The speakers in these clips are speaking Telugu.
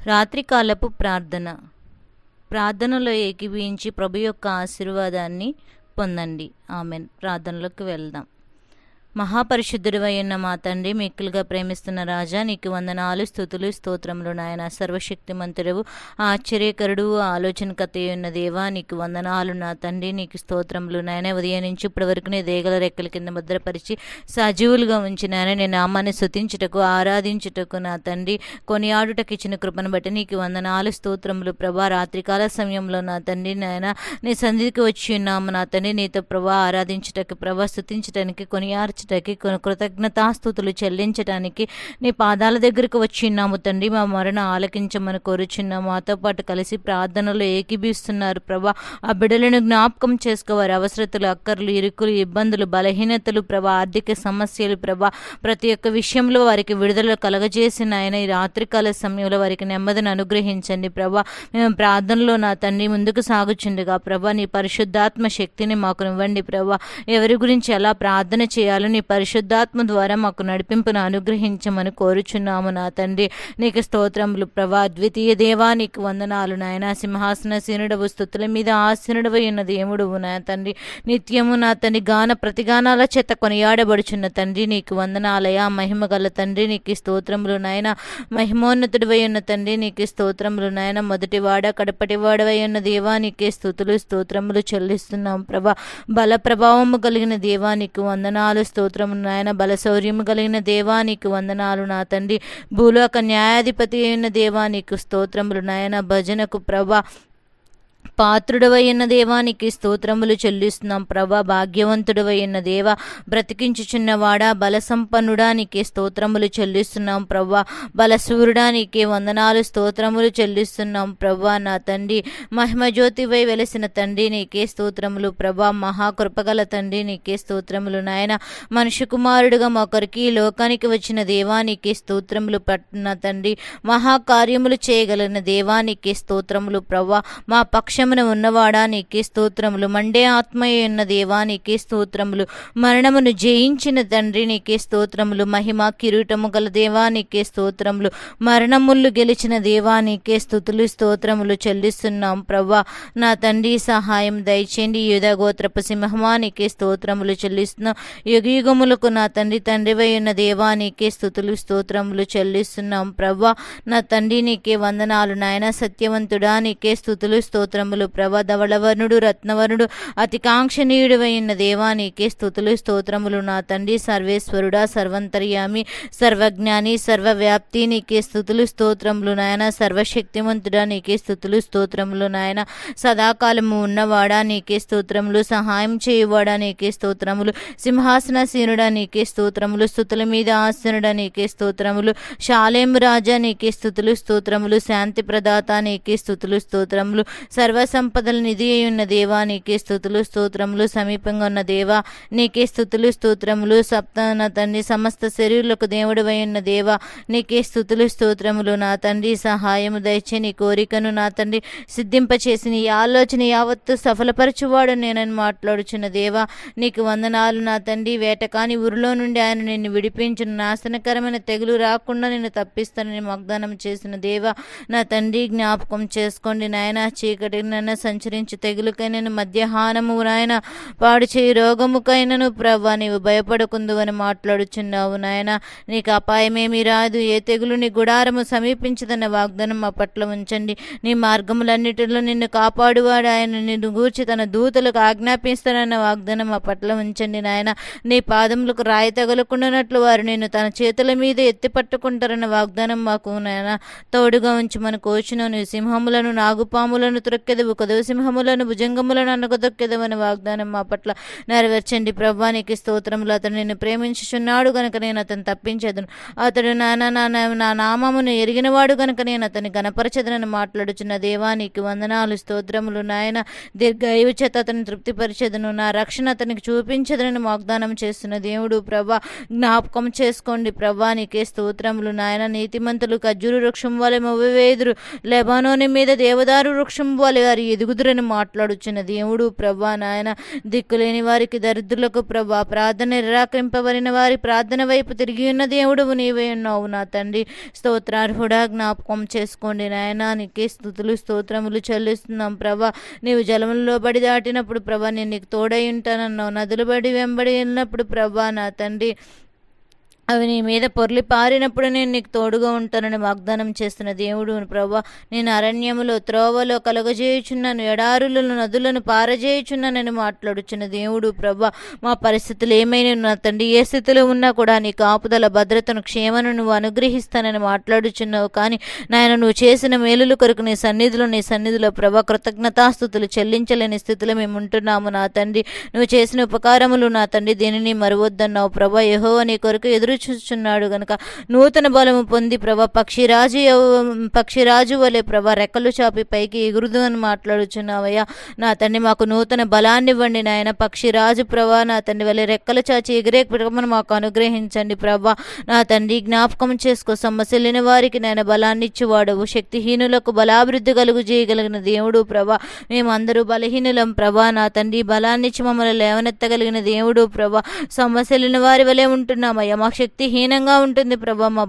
రాత్రికాలపు ప్రార్థనలో ఏకీభవించి ప్రభు యొక్క ఆశీర్వాదాన్ని పొందండి. ఆమెన్. ప్రార్థనలోకి వెళ్దాం. మహాపరిశుద్ధుడివై ఉన్న మా తండ్రి, మిక్కులుగా ప్రేమిస్తున్న రాజా, నీకు వందనాలు, స్తుతులు, స్తోత్రములు నాయన. సర్వశక్తిమంతుడవు, ఆశ్చర్యకరుడు, ఆలోచనకర్త ఉన్న దేవా, నీకు వందనాలు నా తండ్రి, నీకు స్తోత్రములు నాయన. ఉదయం నుంచి ఇప్పటి వరకు నీ దేగల రెక్కల కింద ముద్రపరిచి సజీవులుగా ఉంచినాయన. నీ నామాన్ని స్తుతించుటకు, ఆరాధించుటకు నా తండ్రి, కొనియాడుటకు ఇచ్చిన కృపను బట్టి నీకు వందనాలు, స్తోత్రములు ప్రభా. రాత్రికాల సమయంలో నా తండ్రి నాయన నీ సన్నిధికి వచ్చి ఉన్నాము నా తండ్రి. నీతో ప్రభా ఆరాధించుటకు, ప్రభా స్తుతించటానికి, కొనియార్చటానికి, కృతజ్ఞతాస్తుతులు చెల్లించడానికి నీ పాదాల దగ్గరకు వచ్చిన్నాము తండ్రి. మా మరణ ఆలకించమని కోరుచున్నాము. మాతో పాటు కలిసి ప్రార్థనలో ఏకీభిస్తున్నారు ప్రభా. ఆ బిడ్డలను జ్ఞాపకం చేసుకోవారు. అవసరతలు, అక్కర్లు, ఇరుకులు, ఇబ్బందులు, బలహీనతలు ప్రభా, ఆర్థిక సమస్యలు ప్రభా, ప్రతి ఒక్క విషయంలో వారికి విడుదల కలగజేసిన ఆయన ఈ రాత్రికాల సమయంలో వారికి నెమ్మదిని అనుగ్రహించండి ప్రభా. మేము ప్రార్థనలో నా తండ్రి ముందుకు సాగుచుండగా ప్రభా, నీ పరిశుద్ధాత్మ శక్తిని మాకు ఇవ్వండి ప్రభా. ఎవరి గురించి ఎలా ప్రార్థన చేయాలో నీ పరిశుద్ధాత్మ ద్వారా మాకు నడిపింపును అనుగ్రహించమని కోరుచున్నాము నా తండ్రి. నీకు స్తోత్రములు ప్రభా. ద్వితీయ దేవా నీకు వందనాలు నాయన. సింహాసన సీనుడవు, స్తుతుల మీద ఆసీనుడవై ఉన్న దేవుడువు నా తండ్రి. నిత్యము నా తండ్రి గాన ప్రతిగానాల చేత కొనియాడబడుచున్న తండ్రి నీకు వందనాలయ. మహిమ గల తండ్రి నీకు స్తోత్రములు నాయన. మహిమోన్నతుడివై ఉన్న తండ్రి నీకు స్తోత్రములు నాయన. మొదటివాడ కడపటివాడవై ఉన్న దేవా నీకే స్తుతులు, స్తోత్రములు చెల్లిస్తున్నాం ప్రభా. బల ప్రభావము కలిగిన దేవా నీకు వందనాలు, స్తోత్రము నాయన. బలశౌర్యము కలిగిన దేవా నీకు వందనాలు నా తండ్రి. భూలోక న్యాయాధిపతి అయిన దేవా నీకు స్తోత్రములు నాయన. భజనకు ప్రభా పాత్రుడవైన దేవానికి స్తోత్రములు చెల్లిస్తున్నాం ప్రభా. భాగ్యవంతుడవైన దేవా, బ్రతికించుచున్నవాడా, బలసంపన్నుడా నీకే స్తోత్రములు చెల్లిస్తున్నాం ప్రభా. బలసూరుడా నీకే వందనాలు, స్తోత్రములు చెల్లిస్తున్నాం ప్రభా నా తండ్రి. మహిమజ్యోతివై వెలసిన తండ్రి నీకే స్తోత్రములు ప్రభా. మహాకృపగల తండ్రి నీకే స్తోత్రములు నాయన. మనుష్య కుమారుడుగా మొకరికి లోకానికి వచ్చిన దేవానికి స్తోత్రములు పట్టిన తండ్రి. మహాకార్యములు చేయగలిగిన దేవానికి స్తోత్రములు ప్రభా. మా పక్షమున ఉన్నవాడా నీకే స్తోత్రములు. మండే ఆత్మయ ఉన్న దేవా నీకే స్తోత్రములు. మరణమును జయించిన తండ్రి నీకే స్తోత్రములు. మహిమ కిరీటము గల దేవా నీకే స్తోత్రములు. మరణములు గెలిచిన దేవా నీకే స్తుతులు, స్తోత్రములు చెల్లిస్తున్నాం ప్రభా నా తండ్రి. సహాయం దయచేయండి. యూదా గోత్రపు సింహమా నీకే స్తోత్రములు చెల్లిస్తున్నాం. యుగయుగములకు నా తండ్రి, తండ్రివై ఉన్న దేవా నీకే స్తుతులు, స్తోత్రములు చెల్లిస్తున్నాం ప్రభా నా తండ్రి. నీకే వందనాలు నాయన. సత్యవంతుడా నీకే స్తుతులు, స్తోత్రములు ప్రభా. ధవళవర్ణుడు, రత్నవర్ణుడు, అతి కాంక్షణీయుడు అయిన దేవా నీకే స్తుతులు, స్తోత్రములు నా తండ్రి. సర్వేశ్వరుడా, సర్వంతర్యామి, సర్వజ్ఞాని, సర్వవ్యాప్తి నీకే స్తుతులు, స్తోత్రములు నాయన. సర్వశక్తివంతుడా నీకే స్తుతులు, స్తోత్రములు నాయన. సదాకాలము ఉన్నవాడా నీకే స్తోత్రములు. సహాయం చేయువాడా నీకే స్తోత్రములు. సింహాసనసీనుడా నీకే స్తోత్రములు. స్తుతుల మీద ఆసీనుడా నీకే స్తోత్రములు. శాలేము రాజా నీకే స్తుతులు, స్తోత్రములు. శాంతి ప్రదాత నీకే స్తుతులు, స్తోత్రములు. సర్వసంపదల నిధి అయి ఉన్న దేవా నీకే స్తుతులు, స్తోత్రములు. సమీపంగా ఉన్న దేవా నీకే స్తుతులు, స్తోత్రములు. సప్తాన తండ్రి, సమస్త శరీరులకు దేవుడివై ఉన్న దేవా నీకే స్తుతులు, స్తోత్రములు నా తండ్రి. సహాయము దయచే నీ కోరికను నా తండ్రి సిద్ధింపచేసి నీ ఆలోచన యావత్తు సఫలపరచువాడు నేనని మాట్లాడుచున్న దేవా నీకు వందనాలు నా తండ్రి. వేటకాని ఊరిలో నుండి ఆయన నిన్ను విడిపించిన, నాశనకరమైన తెగులు రాకుండా నిన్ను తప్పిస్తానని వాగ్దానం చేసిన దేవా నా తండ్రి. జ్ఞాపకం చేసుకోండి నాయన. చీకటి నన్ను సంచరించి తెగులుకైనను, మధ్యాహ్నము నాయన పాడు చేయి రోగముకైనను ప్రభా నీవు భయపడకుందువని మాట్లాడుచున్నావు నాయన. నీకు అపాయమేమీ రాదు. ఏ తెగులు నీ గుడారము సమీపించదన్న వాగ్దానం మా పట్ల ఉంచండి. నీ మార్గములన్నిటిలో నిన్ను కాపాడువాడు ఆయన నిన్ను గూర్చి తన దూతలకు ఆజ్ఞాపిస్తానన్న వాగ్దానం మా పట్ల ఉంచండి నాయన. నీ పాదములకు రాయి తగలకుండానట్లు వారు నిన్ను తన చేతుల మీద ఎత్తి పట్టుకుంటారన్న వాగ్దానం మాకు నాయన తోడుగా ఉంచి మన కోచును. నీ సింహములను, నాగుపాములను త్రొక్కెదవు, కొదవ సింహములను, భుజంగములను అనగదొక్కెదవని వాగ్దానం మా పట్ల నెరవేర్చండి ప్రభా. నీకు స్తోత్రములు. అతడు నిన్ను ప్రేమించుచున్నాడు గనుక నేను అతను తప్పించదును. అతడు నా నామమును ఎరిగినవాడు గనుక నేను అతన్ని గణపరచదనని మాట్లాడుచున్న దేవా నీకు వందనాలు, స్తోత్రములు నాయన. దీర్ఘాయువు చేత అతన్ని తృప్తిపరిచెదను, నా రక్షణ అతనికి చూపించదనని వాగ్దానం చేస్తున్న దేవుడు ప్రభా జ్ఞాపకం చేసుకోండి ప్రభా. నీకే స్తోత్రములు నాయన. నీతిమంతులు ఖర్జూరు వృక్షం వలె మొవ్వివేదురు, లెబానోని మీద దేవదారు వృక్షం వలె దారి ఎదుగుదురని మాట్లాడుచున్న దేవుడు ప్రభా నాయన, దిక్కులేని వారికి దరిద్రులకు ప్రభా, ప్రార్థన నిరాకరింపబడిన వారి ప్రార్థన వైపు తిరిగి ఉన్న దేవుడువు నీవే ఉన్నావు నా తండ్రి. స్తోత్రార్హుడా, జ్ఞాపకం చేసుకోండి నాయన. నీకే స్తుతులు స్తోత్రములు చెల్లిస్తున్నాం ప్రభా. నీవు జలములలో బడి దాటినప్పుడు ప్రభా నేను నీకు తోడై ఉంటానన్నావు. నదులు బడి వెంబడి వెళ్ళినప్పుడు ప్రభా నా తండ్రి అవి నీ మీద పొర్లి పారినప్పుడు నేను నీకు తోడుగా ఉంటానని వాగ్దానం చేస్తున్న దేవుడు ప్రభా. నేను అరణ్యములో త్రోవలో కలుగజేయుచున్నాను, ఎడారులను నదులను పారజేయుచున్నానని మాట్లాడుచున్న దేవుడు ప్రభా. మా పరిస్థితులు ఏమైనా నా తండ్రి, ఏ స్థితిలో ఉన్నా కూడా నీ కాపుదల భద్రతను క్షేమను నువ్వు అనుగ్రహిస్తానని మాట్లాడుచున్నావు. కానీ నాయన నువ్వు చేసిన మేలుల కొరకు నీ సన్నిధిలో ప్రభా కృతజ్ఞతాస్తుతులు చెల్లించలేని స్థితిలో మేము ఉంటున్నాము నా తండ్రి. నువ్వు చేసిన ఉపకారములు నా తండ్రి దేనిని మరువద్దన్నావు ప్రభా. యెహోవా నీ కొరకు ఎదురు చూచుచున్నాడు గనుక నూతన బలము పొంది ప్రభా పక్షిరాజు వలె ప్రభా రెక్కలు చాపి పైకి ఎగురుదు అని మాట్లాడుచున్నావయ్యా నా తండ్రి. మాకు నూతన బలాన్ని ఇవ్వండి నాయన. పక్షిరాజు ప్రభా నా తండ్రి వలె రెక్కలు చాచి ఎగిరే ప్రభను మాకు అనుగ్రహించండి ప్రభా నా తండ్రి. జ్ఞాపకం చేసుకో, సమస్యలేని వారికి నాయన బలాన్ని ఇచ్చేవాడవు, శక్తిహీనులకు బలాభివృద్ధి కలుగు చేయగలిగిన దేవుడు ప్రభా. మేమందరూ బలహీనులం ప్రభా నా తండ్రి. బలాన్నిచ్చి మమ్మల్ని లేవనెత్తగలిగిన దేవుడు ప్రభా. సమస్యలేని వారి వలె ఉంటున్నామయ్యా. మా శక్తిహీనంగా ఉంటుంది ప్రభా. మా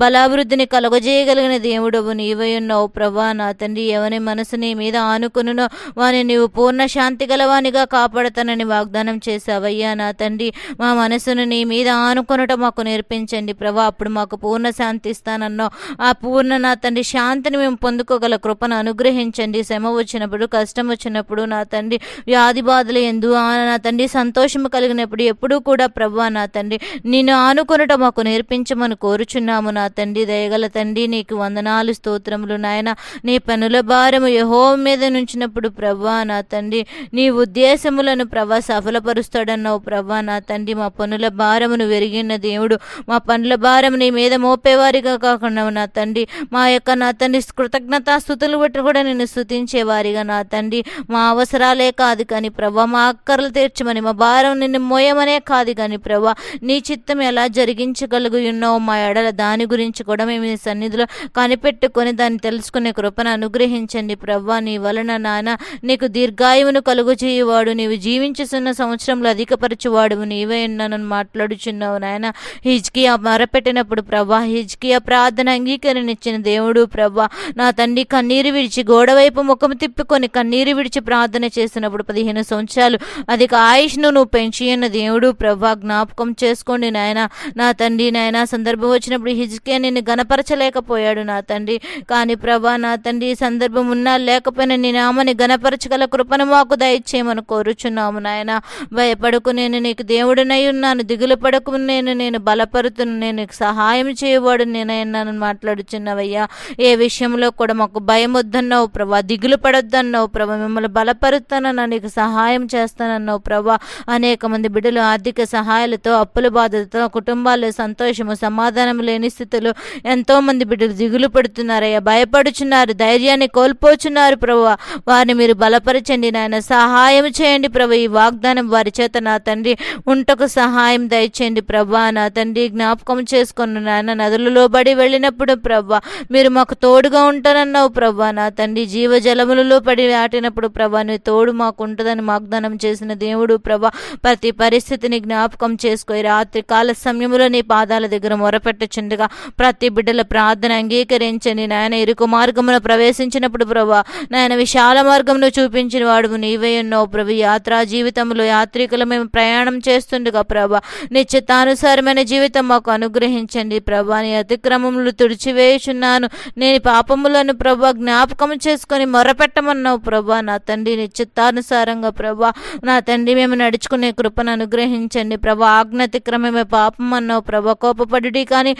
బలాభివృద్ధిని కలుగజేయగలిగిన దేవుడవు నీవై ఉన్నావు ప్రభా నా తండ్రి. ఎవరి మనసు నీ మీద ఆనుకునునో వాని నీవు పూర్ణ శాంతి గలవానిగా కాపాడతానని వాగ్దానం చేశావయ్యా నా తండ్రి. మా మనసును నీ మీద ఆనుకొనుట మాకు నేర్పించండి ప్రభా. అప్పుడు మాకు పూర్ణ శాంతి ఇస్తానన్నావు. ఆ పూర్ణ నా తండ్రి శాంతిని మేము పొందుకోగల కృపను అనుగ్రహించండి. శ్రమ వచ్చినప్పుడు, కష్టం వచ్చినప్పుడు నా తండ్రి, వ్యాధి బాధలు ఎందు నా తండ్రి, సంతోషము కలిగినప్పుడు ఎప్పుడూ కూడా ప్రభా నా తండ్రి నిన్ను ఆనుకొనుట మాకు నేర్పించమని కోరుచున్నాము నా తండ్రి. దయగల తండ్రి నీకు వందనాలు స్తోత్రములు నాయన. నీ పనుల భారము యెహోవా మీద నుంచినప్పుడు ప్రభా నా తండ్రి నీ ఉద్దేశములను ప్రభా సఫలపరుస్తాడన్నావు ప్రభా నా తండ్రి. మా పనుల భారమును వెరిగిన దేవుడు, మా పనుల భారము నీ మీద మోపేవారిగా కాకుండా నా తండ్రి మా యొక్క నా తండ్రి కృతజ్ఞతాస్తుతులు బట్టి కూడా నిన్ను స్తుతించేవారిగా నా తండ్రి. మా అవసరాలే కాదు కానీ ప్రభా, మా అక్కర్లు తీర్చమని, మా భారం నిన్ను మోయమనే కాదు కానీ ప్రభా నీ చిత్తం ఎలా జరిగించగలుగు ఉన్నావు మా ఎడల దాని గురించి కూడా మేము నీ సన్నిధిలో కనిపెట్టుకొని దాన్ని తెలుసుకునే కృపను అనుగ్రహించండి ప్రభా. నీ వలన నాయన నీకు దీర్ఘాయువును కలుగు చేయువాడు, నీవు జీవించుతున్న సంవత్సరంలో అధికపరచువాడు నీవే ఉన్నానని మాట్లాడుచున్నావు నాయన. హిజ్కియా మొరపెట్టినప్పుడు ప్రభా హిజ్కియా ప్రార్థన అంగీకరణించిన దేవుడు ప్రభా నా తండ్రి. కన్నీరు విడిచి గోడవైపు ముఖం తిప్పుకొని కన్నీరు విడిచి ప్రార్థన చేసినప్పుడు 15 సంవత్సరాలు అధిక ఆయుష్ను నువ్వు పెంచి ఉన్న దేవుడు ప్రభా. జ్ఞాపకం చేసుకోండి నాయన నా తండ్రి. నాయన సందర్భం వచ్చినప్పుడు హిజ్కియా నిన్ను గణపరచలేకపోయాడు నా తండ్రి. కానీ ప్రభా నా తండ్రి సందర్భం ఉన్నా లేకపోయినా నీ నామని గణపరచగల కృపను మాకు దయచేయమని కోరుచున్నాము నాయన. భయపడకు, నేను నీకు దేవుడినై ఉన్నాను. దిగులు పడకు, నేను బలపరుతును, నేను నీకు సహాయం చేయవాడు నేనన్నాను మాట్లాడుచున్నావయ్యా. ఏ విషయంలో కూడా మాకు భయం వద్దన్నావు ప్రభా, దిగులు పడొద్దన్నావు ప్రభా. మిమ్మల్ని బలపరుతానన్నా నీకు సహాయం చేస్తానన్నావు ప్రభా. అనేక మంది బిడ్డలు ఆర్థిక సహాయాలతో, అప్పుల బాధలతో, కుటుంబాల్లో సంతోషము సమాధానం లేని స్థితిలో ఎంతో మంది బిడ్డలు దిగులు పడుతున్నారయ్యా, భయపడుచున్నారు, ధైర్యాన్ని కోల్పోచున్నారు ప్రభా. వారిని మీరు బలపరచండి నాయన, సహాయం చేయండి ప్రభా. ఈ వాగ్దానం వారి చేత నా తండ్రి ఉంటకు సహాయం దయచేయండి ప్రభా నా తండ్రి. జ్ఞాపకం చేసుకుని నాయన నదులలో బడి వెళ్ళినప్పుడు ప్రభా మీరు మాకు తోడుగా ఉంటానన్నావు ప్రభా నా తండ్రి. జీవజలములలో పడి ఆటినప్పుడు ప్రభా నీ తోడు మాకు ఉంటుందని వాగ్దానం చేసిన దేవుడు ప్రభా. ప్రతి పరిస్థితిని జ్ఞాపకం చేసుకొని రాత్రి కాల సమయంలో నీ పాదాల దగ్గర మొరపెట్టుచుండగా ప్రతి బిడ్డల ప్రార్థన అంగీకరించండి నాయన. ఇరుకు మార్గమును ప్రవేశించినప్పుడు ప్రభా నాయన విశాల మార్గమును చూపించిన వాడు నీవే ఉన్నావు ప్రభు. యాత్రా జీవితంలో యాత్రికులు మేము ప్రయాణం చేస్తుండగా ప్రభా నిశ్చితానుసారమైన జీవితం మాకు అనుగ్రహించండి ప్రభా. నీ అతిక్రమములు తుడిచివేయుచున్నాను, నేను పాపములను ప్రభా జ్ఞాపకం చేసుకొని మొరపెట్టమన్నావు ప్రభా నా తండ్రి. నిశ్చితానుసారంగా ప్రభా నా తండ్రి మేము నడుచుకునే కృపను అనుగ్రహించండి ప్రభా. ఆజ్ఞాతిక్రమమే పాపం అన్నావు ప్రభా. కోపపడుడి కానీ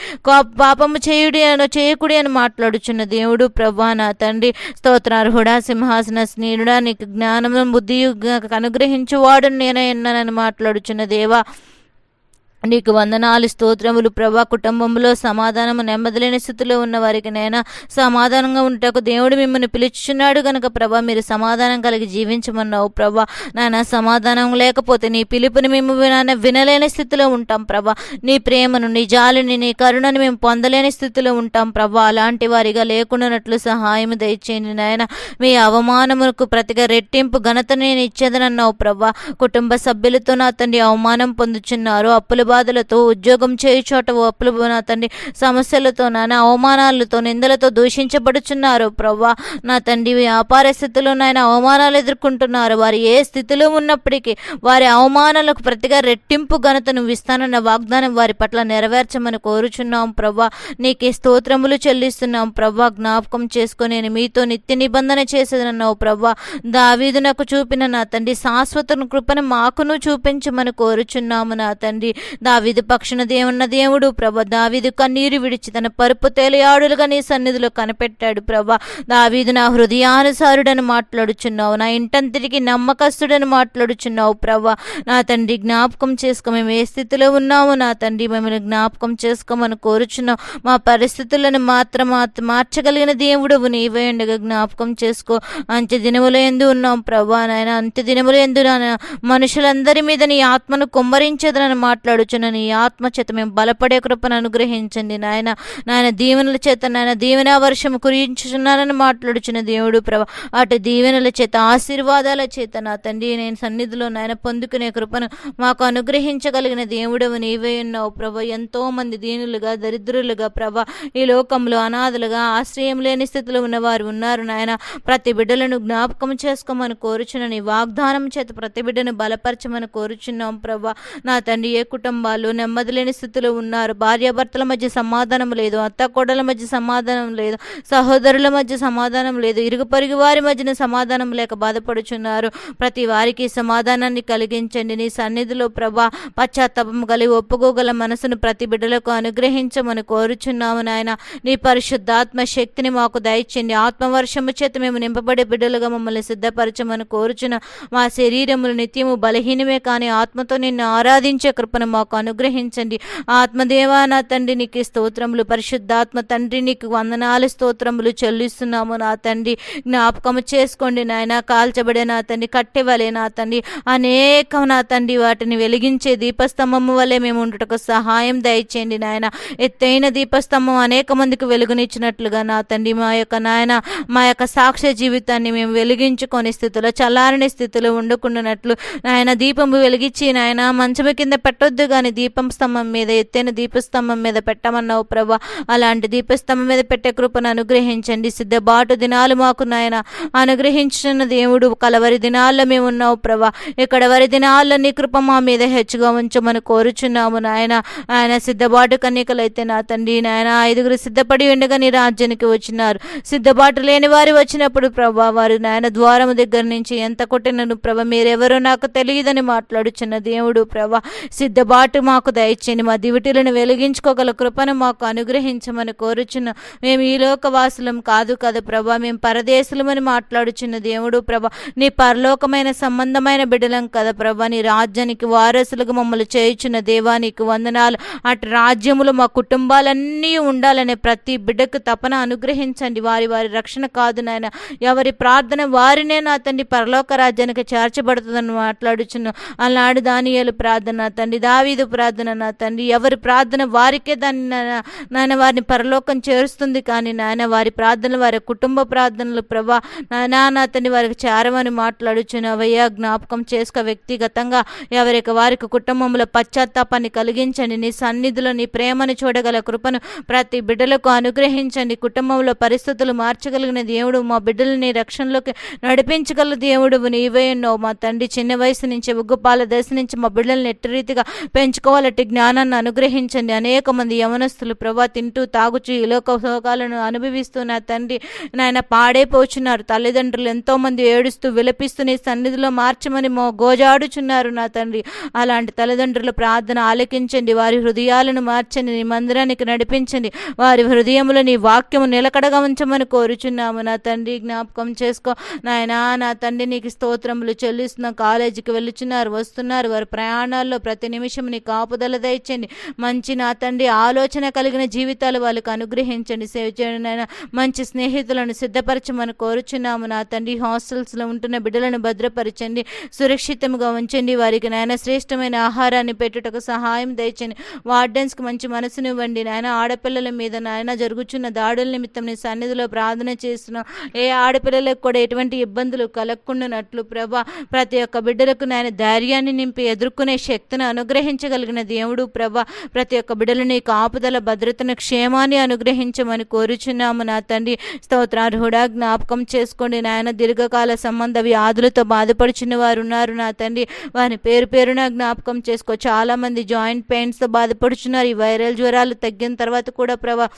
పాపము చేయకుడి అని మాట్లాడుచున్న దేవుడు ప్రభా నా తండ్రి. స్తోత్రార్హుడా, సింహాసన స్నేహితుడా, నీకు జ్ఞానము బుద్ధి అనుగ్రహించువాడు నేనే ఎన్నానని మాట్లాడుచున్న దేవా. నీకు వందనాలు స్తోత్రములు ప్రభా. కుటుంబంలో సమాధానము నెమ్మదిలేని స్థితిలో ఉన్న వారికి నైనా సమాధానంగా ఉంటకు దేవుడు మిమ్మల్ని పిలుచుచున్నాడు కనుక ప్రభా మీరు సమాధానం కలిగి జీవించమన్నావు ప్రభా. నాయన సమాధానం లేకపోతే నీ పిలుపుని మేము వినలేని స్థితిలో ఉంటాం ప్రభా. నీ ప్రేమను, నీ జాలిని, నీ కరుణను మేము పొందలేని స్థితిలో ఉంటాం ప్రభా. అలాంటి వారిగా లేకుండానట్లు సహాయం దయచేయండి నాయన. మీ అవమానమునకు ప్రతిగా రెట్టింపు ఘనత నేను ఇచ్చేదనన్నావు ప్రభా. కుటుంబ సభ్యులతో నా తండ్రి అవమానం పొందుచున్నారు, అప్పుల బాధలతో, ఉద్యోగం చేయు చోట అప్పులు నా తండ్రి సమస్యలతో, నాయన అవమానాలతో, నిందలతో దూషించబడుచున్నారు ప్రభా. నా తండ్రి వ్యాపార స్థితిలో నాయన అవమానాలు ఎదుర్కొంటున్నారు. వారు ఏ స్థితిలో ఉన్నప్పటికీ వారి అవమానాలకు ప్రతిగా రెట్టింపు ఘనత నువ్వు ఇస్తానన్న వాగ్దానం వారి పట్ల నెరవేర్చమని కోరుచున్నాం ప్రభా. నీకే స్తోత్రములు చెల్లిస్తున్నాం ప్రభా. జ్ఞాపకం చేసుకొని నేను మీతో నిత్య నిబంధన చేసేదన్నావు ప్రభా. దావీదు నాకు చూపిన నా తండ్రి శాశ్వత కృపను మాకును చూపించమని కోరుచున్నాము నా తండ్రి. దావీదు పక్షున దేవున్న దేవుడు ప్రభా. దావీదు కన్నీరు విడిచి తన పరుపు తేలియాడులుగా నీ సన్నిధిలో కనిపెట్టాడు ప్రభా. దావీదు నా హృదయానుసారుడని మాట్లాడుచున్నావు, నా ఇంటంతటికి నమ్మకస్తుడని మాట్లాడుచున్నావు ప్రభా. నా తండ్రి జ్ఞాపకం చేసుకో, మేము ఏ స్థితిలో ఉన్నాము నా తండ్రి మమ్మల్ని జ్ఞాపకం చేసుకోమని కోరుచున్నావు. మా పరిస్థితులను మార్చగలిగిన దేవుడవు నీవే ఉండగా జ్ఞాపకం చేసుకో. అంత్య దినముల యందు ఉన్నాం ప్రభా. నాయన అంత్య దినముల యందు మనుషులందరి మీద నీ ఆత్మను కుమ్మరించేదని మాట్లాడుచున్న నీ ఆత్మ చేత మేము బలపడే కృపను అనుగ్రహించండి నాయన. నాయన దీవెనల చేత నాయన దీవెన వర్షం కురించుచున్నానని మాట్లాడుచున్న దేవుడు ప్రభా. అటు దీవెనల చేత ఆశీర్వాదాల చేత నా తండ్రి నేను సన్నిధిలో నాయన పొందుకునే కృపను మాకు అనుగ్రహించగలిగిన దేవుడవు నీవే ఉన్నావు ప్రభా. ఎంతో మంది దీనులుగా, దరిద్రులుగా ప్రభా ఈ లోకంలో అనాథలుగా, ఆశ్రయం లేని స్థితిలో ఉన్నవారు ఉన్నారు నాయన. ప్రతి బిడ్డలను జ్ఞాపకం చేసుకోమని కోరుచున్న నీ వాగ్దానం చేత ప్రతి బిడ్డను బలపరచమని కోరుచున్నాం ప్రభా. నా తండ్రి ఏ కుటుంబాలు నెమ్మది లేని స్థితిలో ఉన్నారు, భార్యాభర్తల మధ్య సమాధానం లేదు, అత్త కోడల మధ్య సమాధానం లేదు, సహోదరుల మధ్య సమాధానం లేదు, ఇరుగు పొరుగు వారి మధ్యన సమాధానం లేక బాధపడుచున్నారు. ప్రతి వారికి సమాధానాన్ని కలిగించండి నీ సన్నిధిలో ప్రభా. పశ్చాత్తాపం కలిగి ఒప్పుకోగల మనసును ప్రతి బిడ్డలకు అనుగ్రహించమని కోరుచున్నాము నాయన. నీ పరిశుద్ధాత్మ శక్తిని మాకు దయచేయండి. ఆత్మవర్షము చేత మేము నింపబడే బిడ్డలుగా మమ్మల్ని సిద్ధపరచమని కోరుచున్న మా శరీరములు నిత్యము బలహీనమే కానీ ఆత్మతో నిన్ను ఆరాధించే కృపను మాకు అనుగ్రహించండి. ఆత్మదేవా నా తండ్రి నీకు స్తోత్రములు. పరిశుద్ధాత్మ తండ్రి నీకు వందనాలు స్తోత్రములు చెల్లిస్తున్నాము నా తండ్రి. జ్ఞాపకము చేసుకోండి నాయన. కాల్చబడే నా తండ్రి కట్టెవలే నా తండ్రి అనేకం నా తండ్రి వాటిని వెలిగించే దీపస్తంభము వలె మేము ఉండుటకు సహాయం దయచేయండి నాయన. ఎత్తైన దీపస్తంభం అనేక మందికి వెలుగునిచ్చినట్లుగా నా తండ్రి మా యొక్క సాక్ష్య జీవితాన్ని మేము వెలిగించుకొని స్థితిలో, చల్లారని స్థితిలో ఉండకుండానట్లు నాయన దీపము వెలిగించి నాయన మంచము కింద పెట్టొద్దు కానీ దీపం స్తంభం మీద, ఎత్తైన దీపస్తంభం మీద పెట్టమన్నావు ప్రభా. అలాంటి దీపస్తంభం మీద పెట్టే కృపను అనుగ్రహించండి. సిద్ధబాటు దినాలు మాకు నాయన అనుగ్రహించిన దేవుడు. కలవరి దినాల్లో మేము ఉన్నావు ప్రభా. ఇక్కడ వరి దినాల్లో నీ కృప మా మీద హెచ్చుగా ఉంచమని కోరుచున్నాము నాయన. ఆయన సిద్ధబాటు కన్యకలైతే నా తండ్రి నాయన 5 సిద్ధపడి ఉండగా నీ రాజ్యానికి వచ్చినారు. సిద్ధబాటు లేని వారు వచ్చినప్పుడు ప్రభా వారు నాయన ద్వారము దగ్గర నుంచి ఎంత కొట్టినను ప్రభా మీరెవరో నాకు తెలియదని మాట్లాడుచున్న దేవుడు ప్రభా. సిద్ధబాటు మాకు దయచేయండి. మా దివిటీలను వెలిగించుకోగల కృపను మాకు అనుగ్రహించమని కోరుచున్న మేము ఈ లోకవాసులం కాదు కదా ప్రభా, మేము పరదేశులమని మాట్లాడుచున్న దేవుడు ప్రభా. నీ పరలోకమైన సంబంధమైన బిడ్డలం కదా ప్రభా. నీ రాజ్యానికి వారసులుగా మమ్మల్ని చేయుచున్న దేవా నీకు వందనాలు. అటు రాజ్యములు మా కుటుంబాలన్నీ ఉండాలనే ప్రతి బిడ్డకు తపన అనుగ్రహించండి. వారి వారి రక్షణ కాదు నాయన, ఎవరి ప్రార్థన వారినే నా తండ్రి పరలోక రాజ్యానికి చేర్చబడుతుందని మాట్లాడుచున్న అలనాడు దానియేలు ప్రార్థన తండ్రి, దావీదు ప్రార్థన నా తండ్రి, ఎవరి ప్రార్థన వారికే దాన్ని నాయన వారిని పరలోకం చేరుస్తుంది. కానీ నాయన వారి ప్రార్థనలు, వారి కుటుంబ ప్రార్థనలు ప్రభా నా తండ్రి వారికి చేరమని మాట్లాడుచున్నవయ్యా. జ్ఞాపకం చేసుకో. వ్యక్తిగతంగా ఎవరికి వారికి కుటుంబంలో పశ్చాత్తాపాన్ని కలిగించండి. నీ సన్నిధిలో నీ ప్రేమను చూడగల కృపను ప్రతి బిడ్డలకు అనుగ్రహించండి. కుటుంబంలో పరిస్థితులు మార్చగలిగిన దేవుడు, మా బిడ్డలని రక్షణలోకి నడిపించగల దేవుడు నీవే ఉన్నావు మా తండ్రి. చిన్న వయసు నుంచి ఉగ్గుపాల దశ నుంచి మా బిడ్డల్ని ఎట్టి రీతిగా పెంచుకోవాలంటే జ్ఞానాన్ని అనుగ్రహించండి. అనేక మంది యవనస్తులు ప్రభా తింటూ తాగుచూ ఈ లోక భోగాలను అనుభవిస్తూ నా తండ్రి నాయన పాడైపోచున్నారు. తల్లిదండ్రులు ఎంతో మంది ఏడుస్తూ విలపిస్తూ నీ సన్నిధిలో మార్చమని గోజాడుచున్నారు నా తండ్రి. అలాంటి తల్లిదండ్రుల ప్రార్థన ఆలకించండి. వారి హృదయాలను మార్చండి. నీ మందిరానికి నడిపించండి. వారి హృదయములో నీ వాక్యము నిలకడగా ఉంచమని కోరుచున్నాము నా తండ్రి. జ్ఞాపకం చేసుకో నాయనా. నా తండ్రి నీకు స్తోత్రములు చెల్లిస్తున్నాం. కాలేజీకి వెళ్ళుచున్నారు, వస్తున్నారు. వారి ప్రయాణాల్లో ప్రతి నిమిషం నీ కాపుదల దయచేయండి. మంచి నా తండ్రి ఆలోచన కలిగిన జీవితాలు వాళ్ళకు అనుగ్రహించండి. సేవ చేయండి నాయన. మంచి స్నేహితులను సిద్ధపరచమని కోరుచున్నాము నా తండ్రి. హాస్టల్స్లో ఉంటున్న బిడ్డలను భద్రపరచండి, సురక్షితంగా ఉంచండి. వారికి నాయన శ్రేష్టమైన ఆహారాన్ని పెట్టుటకు సహాయం దయచండి. వార్డెన్స్కి మంచి మనసునివ్వండి నాయన. ఆడపిల్లల మీద నాయన జరుగుతున్న దాడుల నిమిత్తం నీ సన్నిధిలో ప్రార్థన చేస్తున్నాం. ఏ ఆడపిల్లలకు కూడా ఎటువంటి ఇబ్బందులు కలగకుండానట్లు ప్రభా ప్రతి ఒక్క బిడ్డలకు నాయన ధైర్యాన్ని నింపి ఎదుర్కొనే శక్తిని అనుగ్రహించగలిగిన దేవుడు ప్రభా. ప్రతి ఒక్క బిడ్డలు నీ కాపుదల భద్రతను క్షేమాన్ని అనుగ్రహించమని కోరుచున్నాము నా తండ్రి. స్తోత్రార్హుడా జ్ఞాపకం చేసుకోండి నాయన. దీర్ఘకాల సంబంధ వ్యాధులతో బాధపడుచున్న వారు ఉన్నారు నా తండ్రి. వారిని పేరు పేరున జ్ఞాపకం చేసుకో. చాలా మంది జాయింట్ పెయిన్స్తో బాధపడుచున్నారు. ఈ వైరల్ జ్వరాలు తగ్గిన తర్వాత కూడా ప్రభా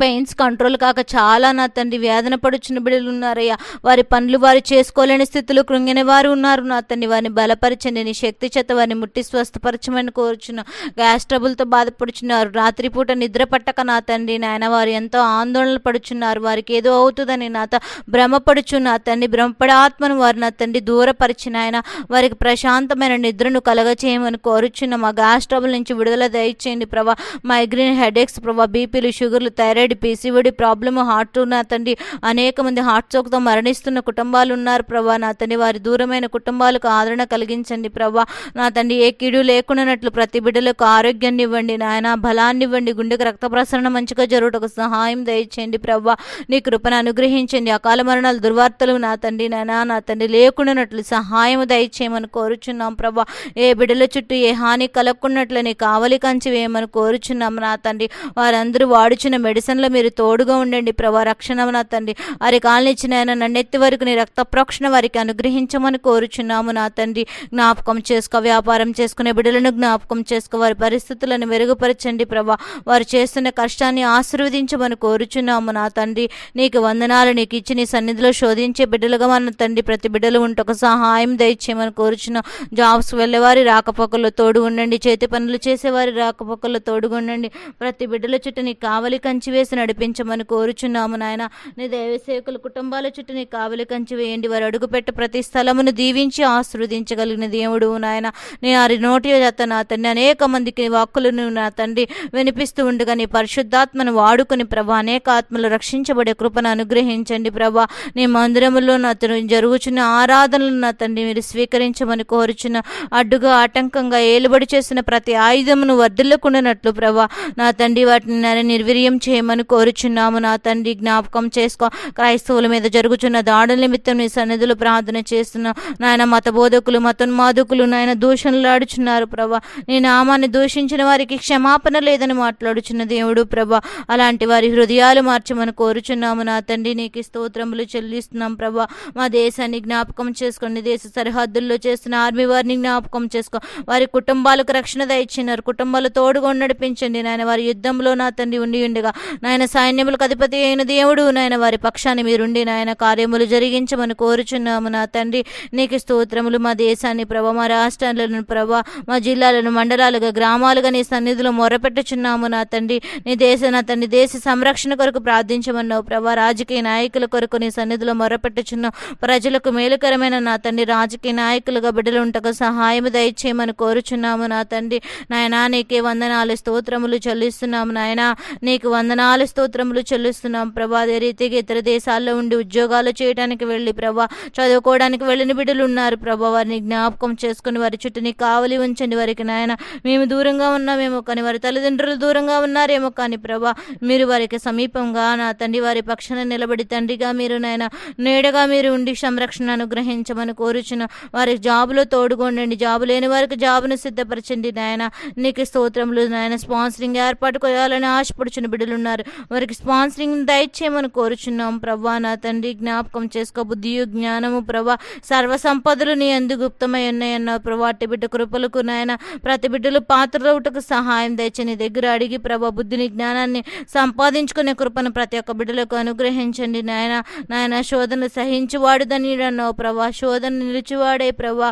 పెయిన్స్ కంట్రోల్ కాక చాలా నా తండ్రి వేదన పడుచున్న బిడ్డలు ఉన్నారయ్యా. వారి పనులు వారు చేసుకోలేని స్థితిలో కృంగిన వారు ఉన్నారు నా తండ్రి. వారిని బలపరచండి, నీ శక్తి చేత వారిని ముట్టి స్వస్థపరచమని కోరుచున్నాం. గ్యాస్ ట్రబుల్తో బాధపడుచున్నారు, రాత్రిపూట నిద్ర పట్టక నా తండ్రి నాయన వారు ఎంతో ఆందోళన పడుచున్నారు. వారికి ఏదో అవుతుందని నాతో భ్రమపడుచు నా తండ్రి. భ్రమపడే ఆత్మను వారు నా తండ్రి దూరపరిచిన ఆయన వారికి ప్రశాంతమైన నిద్రను కలగచేయమని కోరుచున్నాం. ఆ గ్యాస్ ట్రబుల్ నుంచి విడుదల దయచేయండి ప్రభా. మైగ్రేన్, హెడేక్స్ ప్రభా, బీపీలు, షుగర్లు, థైరాయిడ్, పీసీఓడి ప్రాబ్లమ్, హార్ట్ నా తండ్రి. అనేక మంది హార్ట్ చోక్తో మరణిస్తున్న కుటుంబాలు ఉన్నారు ప్రభా నా తండ్రి. వారి దూరమైన కుటుంబాలకు ఆదరణ కలిగించండి ప్రభా నా తండ్రి. ఏ కీడు లేకుండానట్లు ప్రతి బిడ్డలకు ఆరోగ్యాన్ని ఇవ్వండి నాయన, బలాన్ని ఇవ్వండి. గుండెకు రక్త ప్రసరణ మంచిగా జరుగుటకు సహాయం దయచేయండి ప్రభా. నీ కృపను అనుగ్రహించండి. అకాల మరణాలు, దుర్వార్తలు నా తండ్రి నా తండ్రి లేకుండానట్లు సహాయం దయచేయమని కోరుచున్నాం ప్రభా. ఏ బిడ్డల చుట్టూ ఏ హాని కలగకున్నట్లు నీ కావలి కంచి వేయమని కోరుచున్నాం నా తండ్రి. వారందరూ వాడుచున్న మెడిసిన్లో మీరు తోడుగా ఉండండి ప్రభా. రక్షణ నా తండ్రి. వారి కాలనిచ్చిన ఆయన నన్నెత్తి వరకు నీ రక్త ప్రోక్షణ వారికి అనుగ్రహించమని కోరుచున్నాము నా తండ్రి. జ్ఞాపకం చేసుకో. వ్యాపారం చేసుకునే బిడ్డలను జ్ఞాపకం చేసుకో. వారి పరిస్థితులను మెరుగుపరచండి ప్రభా. వారు చేస్తున్న కష్టాన్ని ఆశీర్వదించమని కోరుచున్నాము నా తండ్రి. నీకు వందనాలు. నీకు ఇచ్చి నీ సన్నిధిలో శోధించే బిడ్డలుగా మన తండ్రి ప్రతి బిడ్డలు ఉంటొక సహాయం దయచేయమని కోరుచున్నాం. జాబ్స్ వెళ్ళేవారి రాకపోకల్లో తోడు ఉండండి. చేతి పనులు చేసేవారి రాకపోకల్లో తోడుగా ఉండండి. ప్రతి బిడ్డల చుట్టూ నీ కావలి కంచి వేసి నడిపించమని కోరుచున్నాము నాయన. నీ దైవ సేవకుల కుటుంబాల చుట్టూ నీ కావలి కంచి వేయండి. వారు అడుగుపెట్టే ప్రతి స్థలమును దీవించి ఆశీర్వదించగలిగిన దేవుడు నాయన. నేను వారి నోటి చేత నా తండ్రి అనేక మందికి వాక్కులను నా తండ్రి వినిపిస్తూ ఉండగా నీ పరిశుద్ధాత్మను వాడుకొని ప్రభా అనేక ఆత్మలు రక్షించబడే కృపను అనుగ్రహించండి ప్రభా. నీ మందిరములో నా తండ్రి జరుగుచున్న ఆరాధనలు నా తండ్రి మీరు స్వీకరించమని కోరుచున్న. అడ్డుగా ఆటంకంగా ఏలుబడి చేసిన ప్రతి ఆయుధమును వర్ధిల్లకుండానట్లు ప్రభా నా తండ్రి వాటిని నిర్వీర్యం చేయమని కోరుచున్నాము నా తండ్రి. జ్ఞాపకం చేసుకో. క్రైస్తవుల మీద జరుగుతున్న దాడుల నిమిత్తం నీ సన్నిధులు ప్రార్థన చేస్తున్నాం నాయన. మత బోధకులు, మతోన్మాదుకులు నాయన దూషణలాడుచున్నారు ప్రభా. నీ నామాన్ని దూషించిన వారికి క్షమాపణ లేదని మాట్లాడుచున్న దేవుడు ప్రభా. అలాంటి వారి హృదయాలు మార్చమని కోరుచున్నాము నా తండ్రి. నీకు స్తోత్రములు చెల్లిస్తున్నాం ప్రభా. మా దేశాన్ని జ్ఞాపకం చేసుకోండి. దేశ సరిహద్దుల్లో చేస్తున్న ఆర్మీ వారిని జ్ఞాపకం చేసుకో. వారి కుటుంబాలకు రక్షణ దయచినారు. కుటుంబాలు తోడుగా నడిపించండి నాయన. వారి యుద్ధంలో నా తండ్రి ఉండి ఉండగా నాయన సైన్యములకు అధిపతి అయిన దేవుడు నాయన వారి పక్షాన్ని మీరుండి నాయన కార్యములు జరిగించమని కోరుచున్నాము నా తండ్రి. నీకు స్తోత్రములు. మా దేశాన్ని ప్రభా, మా రాష్ట్రాలను ప్రభా, మా జిల్లాలను మండలాలుగా, గ్రామాలుగా నీ సన్నిధిలో మొరపెట్టుచున్నాము నా తండ్రి. నీ నా తండ్రి దేశ సంరక్షణ కొరకు ప్రార్థించమన్నావు ప్రభా. రాజకీయ నాయకుల కొరకు నీ సన్నిధిలో మొరపెట్టుచున్నావు. ప్రజలకు మేలుకరమైన నా తండ్రి రాజకీయ నాయకులుగా బిడ్డలు ఉంటకు సహాయం దయచేయమని కోరుచున్నాము నా తండ్రి. నాయనా నీకే వందనాలు స్తోత్రములు చెల్లిస్తున్నాము నాయన. నీకు వందనాలు స్తోత్రములు చెల్లిస్తున్నాం ప్రభా. అదే రీతిగా ఇతర దేశాల్లో ఉండి ఉద్యోగాలు చేయడానికి వెళ్ళి ప్రభా చదువుకోవడానికి వెళ్ళిన బిడ్డలు ఉన్నారు ప్రభా. వారిని జ్ఞాపకం చేసుకుని వారి చుట్టూ నీ కావలి ఉంచండి. వారికి నాయన మేము దూరంగా ఉన్నామేమో కానీ వారి తల్లిదండ్రులు దూరంగా ఉన్నారేమో కానీ ప్రభా మీరు వారికి సమీపంగా నా తండ్రి వారి పక్షాన నిలబడి తండ్రిగా మీరు నాయన నీడగా మీరు ఉండి సంరక్షణ అనుగ్రహించమని కోరుచున్న. వారి జాబులో తోడుగొండండి. జాబు లేని వారికి జాబును సిద్ధపరచండి నాయన. నీకు స్తోత్రములు నాయన. స్పాన్సరింగ్ ఏర్పాటు చేయాలని ఆశపడుచున్న బిడ్డలు ఉన్నారు. వారికి స్పాన్సరింగ్ దయచేయమని కోరుచున్నాం ప్రభా నా తండ్రి. జ్ఞాపకం చేసుకో. బుద్ధియు జ్ఞానము ప్రభా సర్వ సంపదలు నీ అందు గుప్తమై ఉన్నాయన్నావు ప్రభా. అట్టి బిడ్డ కృపలకు నాయన ప్రతి బిడ్డలు పాత్రలవుటకు సహాయం దయచి నీ దగ్గర అడిగి ప్రభా బుద్ధిని జ్ఞానాన్ని సంపాదించుకునే కృపను ప్రతి ఒక్క బిడ్డలకు అనుగ్రహించండి నాయన. నాయన శోధన సహించువాడుదని అన్నావు ప్రభా. శోధన నిలిచివాడే ప్రభా.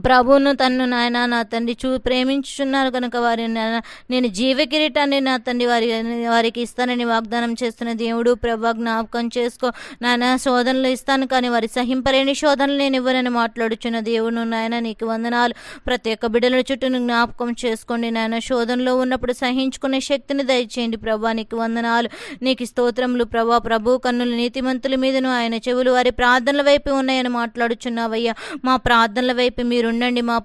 ప్రభువును తన్ను నాయన నా తండ్రి ప్రేమించుచున్నారు కనుక వారిని నేను జీవ కిరీటాన్ని నా తండ్రి వారికి ఇస్తానని వాగ్దానం చేస్తున్న దేవుడు ప్రభా జ్ఞాపకం చేసుకో నాయన. శోధనలు ఇస్తాను కానీ వారి సహింపలేని శోధనలు నేను ఇవ్వనని మాట్లాడుచున్న దేవుడు నాయన నీకు వందనాలు. ప్రతి ఒక్క బిడ్డల చుట్టూ జ్ఞాపకం చేసుకోండి నాయన. శోధనలో ఉన్నప్పుడు సహించుకునే శక్తిని దయచేయండి ప్రభా నీకు వందనాలు. నీకు స్తోత్రములు ప్రభా. ప్రభు కన్నులు నీతిమంతుల మీదను ఆయన చెవులు వారి ప్రార్థనల వైపు ఉన్నాయని మాట్లాడుచున్నావయ్యా. మా ప్రార్థనల వైపు మీరు ఉండండి. మా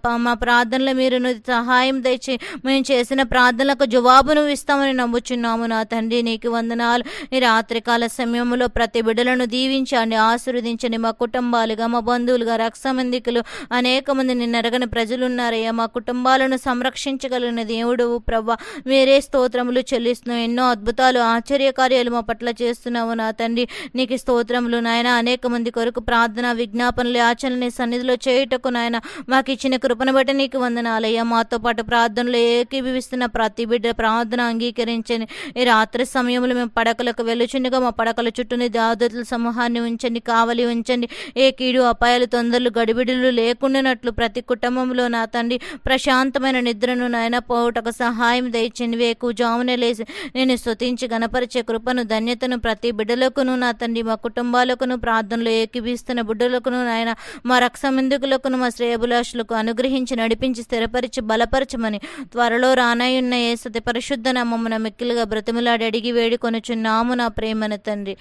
ప్రార్థనలు మీరు సహాయం దయచే మేము చేసిన ప్రార్థనలకు జవాబును ఇస్తామని నమ్ముచున్నాము నా తండ్రి నీకు వందనాలు. ఈ రాత్రికాల సమయంలో ప్రతి బిడ్డలను దీవించండి, ఆశీర్వదించండి. మా కుటుంబాలుగా మా బంధువులుగా రక్షమందికులు అనేక మంది నిన్ను ఎరగని ప్రజలు ఉన్నారయ్యా. మా కుటుంబాలను సంరక్షించగలిగిన దేవుడు ప్రభా మీరే స్తోత్రములు చెల్లిస్తున్నావు. ఎన్నో అద్భుతాలు ఆశ్చర్యకార్యాలు మా పట్ల చేస్తున్నావు నా తండ్రి నీకు స్తోత్రములు నాయన. అనేక మంది కొరకు ప్రార్థన విజ్ఞాపనలు ఆచరణ సన్నిధిలో చేయుటకు నాయన మాకు ఇచ్చిన కృపను బట్టి నీకు వందనాలయ్యా. మాతో పాటు ప్రార్థనలు ఏకీభవిస్తున్న ప్రతి బిడ్డ ప్రార్థన అంగీకరించండి. ఈ రాత్రి సమయంలో మేము పడకలకు వెళ్ళుచుండగా మా పడకల చుట్టూని దేవదూతల సమూహాన్ని ఉంచండి, కావలి ఉంచండి. ఏ కీడు అపాయాలు తొందరలు గడిబిడులు లేకుండానట్లు ప్రతి కుటుంబంలో నా తండ్రి ప్రశాంతమైన నిద్రను నాయన పోవుటకు సహాయం దయచండి. వేకుజామునే లేచి నేను స్తుతించి గణపరిచే కృపను ధన్యతను ప్రతి బిడ్డలకును నా తండ్రి మా కుటుంబాలకును ప్రార్థనలు ఏకీభిస్తున్న బిడ్డలకును నాయన మా రక్షమందుకులకును మా శ్రేయభిలాషులకు అనుగ్రహించి నడిపించి స్థిరపరిచి బలపరచమని త్వరలో రానయున్న యేసతి పరిశుద్ధ నామమున మిక్కిలుగా బ్రతిమలాడి అడిగి వేడుకొనుచున్నాము నా ప్రేమన తండ్రి.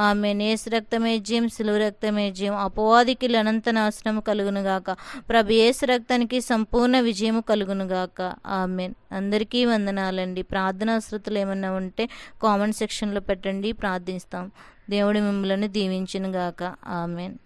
ఆమేన్. యేసు రక్తమే జయం, సిలువ రక్తమే జయం. అపవాదికి అనంత నాశనము కలుగునుగాక. ప్రభు యేసు రక్తానికి సంపూర్ణ విజయము కలుగునుగాక. ఆమేన్. అందరికీ వందనాలండి. ప్రార్థనా అవసరతలు ఏమన్నా ఉంటే కామెంట్ సెక్షన్లో పెట్టండి, ప్రార్థిస్తాం. దేవుడు మిమ్మల్ని దీవించునుగాక. ఆమేన్.